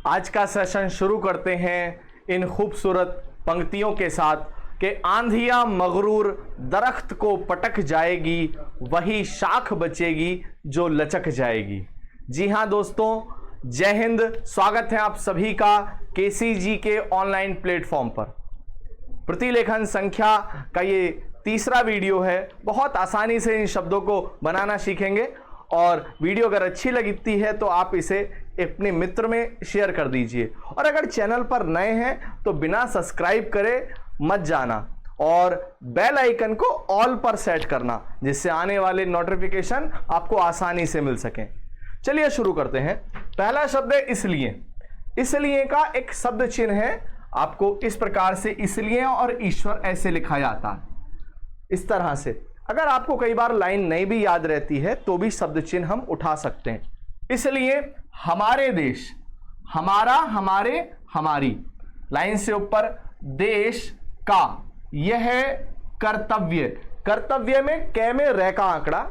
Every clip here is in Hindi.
आज का सेशन शुरू करते हैं इन खूबसूरत पंक्तियों के साथ कि आंधियां मगरूर दरख्त को पटक जाएगी, वही शाख बचेगी जो लचक जाएगी। जी हाँ दोस्तों, जय हिंद। स्वागत है आप सभी का केसीजी के ऑनलाइन प्लेटफॉर्म पर। प्रतिलेखन संख्या का ये तीसरा वीडियो है। बहुत आसानी से इन शब्दों को बनाना सीखेंगे और वीडियो अगर अच्छी लगती है तो आप इसे अपने मित्र में शेयर कर दीजिए। और अगर चैनल पर नए हैं तो बिना सब्सक्राइब करे मत जाना और बेल आइकन को ऑल पर सेट करना, जिससे आने वाले नोटिफिकेशन आपको आसानी से मिल सकें। चलिए शुरू करते हैं। पहला शब्द है इसलिए। इसलिए का एक शब्द चिन्ह है, आपको इस प्रकार से इसलिए और ईश्वर ऐसे लिखा जाता है, इस तरह से। अगर आपको कई बार लाइन नहीं भी याद रहती है तो भी शब्द चिन्ह हम उठा सकते हैं। इसलिए हमारे देश, हमारा, हमारे, हमारी, लाइन से ऊपर देश का, यह है कर्तव्य। कर्तव्य में कै में रे का आंकड़ा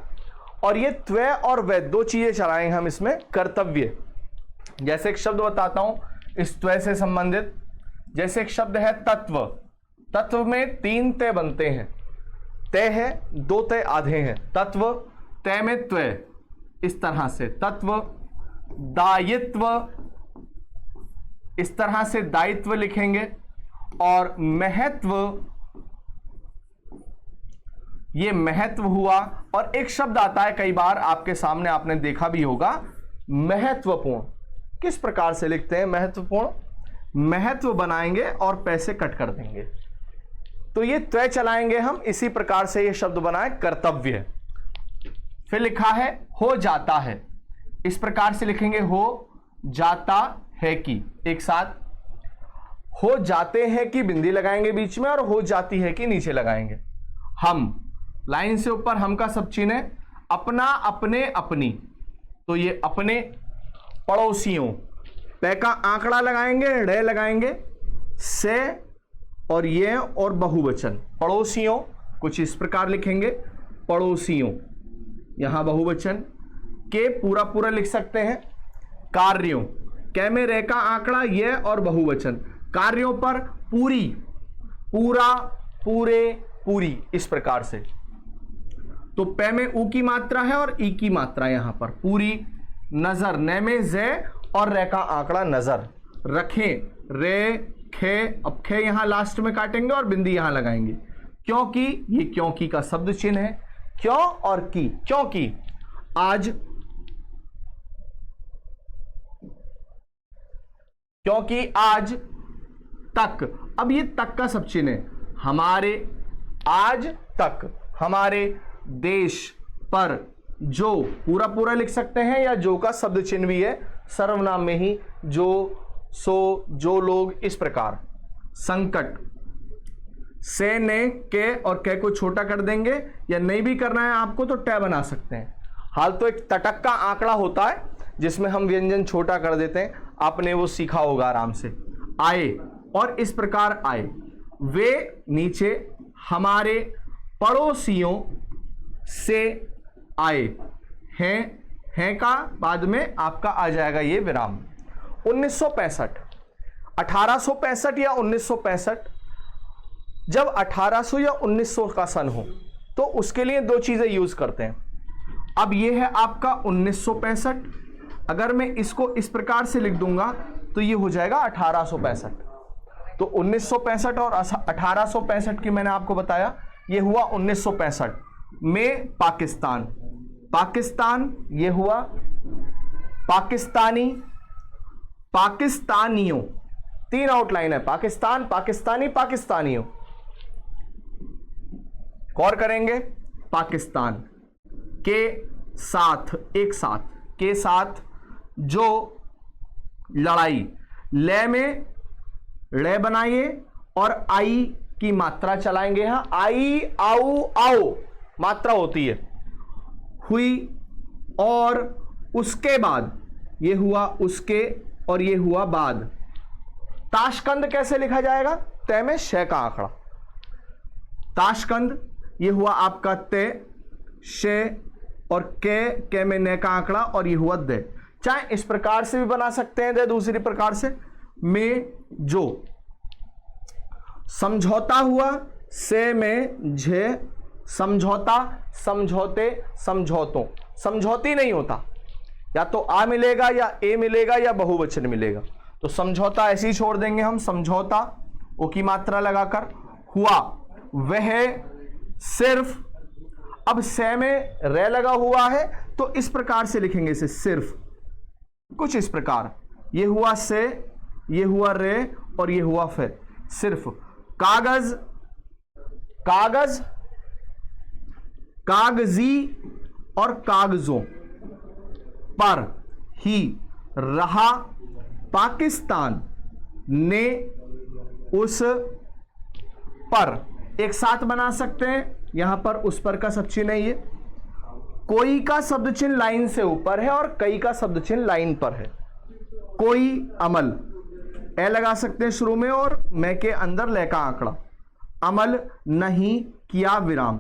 और ये त्वय और वै दो चीजें चलाएंगे हम इसमें। कर्तव्य जैसे एक शब्द बताता हूं इस त्वय से संबंधित, जैसे एक शब्द है तत्व। तत्व में तीन तय बनते हैं, तय है, दो तय आधे हैं। तत्व, तय में त्वय, इस तरह से तत्व। दायित्व, इस तरह से दायित्व लिखेंगे। और महत्व, ये महत्व हुआ। और एक शब्द आता है कई बार आपके सामने, आपने देखा भी होगा, महत्वपूर्ण। किस प्रकार से लिखते हैं महत्वपूर्ण? महत्व बनाएंगे और पैसे कट कर देंगे, तो ये त्वय चलाएंगे हम। इसी प्रकार से ये शब्द बनाए कर्तव्य। फिर लिखा है हो जाता है, इस प्रकार से लिखेंगे हो जाता है कि, एक साथ। हो जाते हैं कि बिंदी लगाएंगे बीच में और हो जाती है कि नीचे लगाएंगे। हम, लाइन से ऊपर हम का सब चिन्ह है। अपना, अपने, अपनी, तो ये अपने। पड़ोसियों, पै का आंकड़ा लगाएंगे, रे लगाएंगे, से और ये और बहुवचन। पड़ोसियों कुछ इस प्रकार लिखेंगे, पड़ोसियों, यहां बहुवचन। के पूरा पूरा लिख सकते हैं। कार्यों, कै में रे का आंकड़ा, ये और बहुवचन। कार्यों पर पूरी, पूरा, पूरे, पूरी, इस प्रकार से। तो पै में ऊ की मात्रा है और ई की मात्रा यहां पर। पूरी। नजर, नै में जे और रे का आंकड़ा नजर। रखें, रे, खे, अब खे यहां लास्ट में काटेंगे और बिंदी यहां लगाएंगे। क्योंकि, ये क्योंकि का शब्द चिन्ह है। क्यों और की, क्योंकि आज, क्योंकि आज तक। अब ये तक का सब चिन्ह है। हमारे, आज तक, हमारे देश पर, जो पूरा पूरा लिख सकते हैं या जो का शब्द चिन्ह भी है सर्वनाम में ही, जो, सो, जो लोग, इस प्रकार। संकट, से, ने, के और के को छोटा कर देंगे, या नहीं भी करना है आपको तो टै बना सकते हैं। हाल तो एक तटक का आंकड़ा होता है जिसमें हम व्यंजन छोटा कर देते हैं, आपने वो सीखा होगा आराम से। आए और इस प्रकार आए। वे नीचे हमारे पड़ोसियों से आए हैं का बाद में आपका आ जाएगा ये विराम। 1965, 1865 या 1965, जब 1800 या 1900 का सन हो तो उसके लिए दो चीजें यूज करते हैं। अब ये है आपका 1965, अगर मैं इसको इस प्रकार से लिख दूंगा तो ये हो जाएगा 1865। तो 1965 और 1865 की मैंने आपको बताया, ये हुआ 1965 में पाकिस्तान। पाकिस्तान, ये हुआ पाकिस्तानी, पाकिस्तानियों, तीन आउटलाइन है, पाकिस्तान, पाकिस्तानी, पाकिस्तानियों। गौर करेंगे, पाकिस्तान के साथ, एक साथ, के साथ, जो लड़ाई, ले में रे बनाइए और आई की मात्रा चलाएंगे। यहां आई, आओ, आओ मात्रा होती है। हुई और उसके बाद, ये हुआ उसके और ये हुआ बाद। ताशकंद कैसे लिखा जाएगा? तय में शय का आंकड़ा। ताशकंद, ये हुआ आपका तय, शे और के में न का आंकड़ा और ये हुआ दे। चाहे इस प्रकार से भी बना सकते हैं, दूसरी प्रकार से, में जो समझौता हुआ, से में झे, समझौता, समझौते, समझौतों, समझौती नहीं होता, या तो आ मिलेगा या ए मिलेगा या बहुवचन मिलेगा, तो समझौता ऐसे ही छोड़ देंगे हम, समझौता ओ की मात्रा लगाकर, हुआ वह सिर्फ, अब से में रे लगा हुआ है तो इस प्रकार से लिखेंगे इसे, सिर्फ, कुछ इस प्रकार, ये हुआ से, ये हुआ रे और ये हुआ फिर, सिर्फ कागज, कागज, कागजी और कागजों पर ही रहा पाकिस्तान ने उस पर, एक साथ बना सकते हैं, यहां पर उस पर का शब्द चिन्ह है, ये कोई का शब्द चिन्ह लाइन से ऊपर है और कई का शब्द चिन्ह लाइन पर है, कोई अमल, ए लगा सकते हैं शुरू में और मैं के अंदर ले का आंकड़ा, अमल नहीं किया विराम,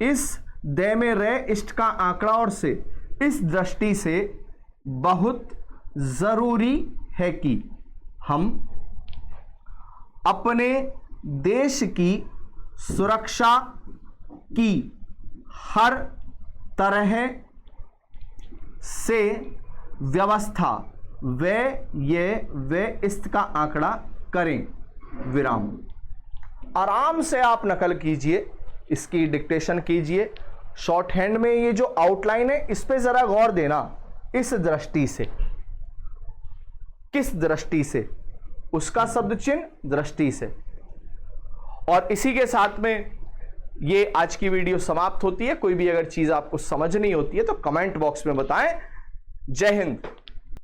इस दे में रे इष्ट का आंकड़ा और से, इस दृष्टि से बहुत जरूरी है कि हम अपने देश की सुरक्षा की हर तरह से व्यवस्था वे इस्त का आंकड़ा करें विराम। आराम से आप नकल कीजिए, इसकी डिक्टेशन कीजिए, शॉर्ट हैंड में ये जो आउटलाइन है इस पे जरा गौर देना, इस दृष्टि से, किस दृष्टि से, उसका शब्द चिन्ह दृष्टि से। और इसी के साथ में ये आज की वीडियो समाप्त होती है। कोई भी अगर चीज आपको समझ नहीं होती है तो कमेंट बॉक्स में बताएं। जय हिंद।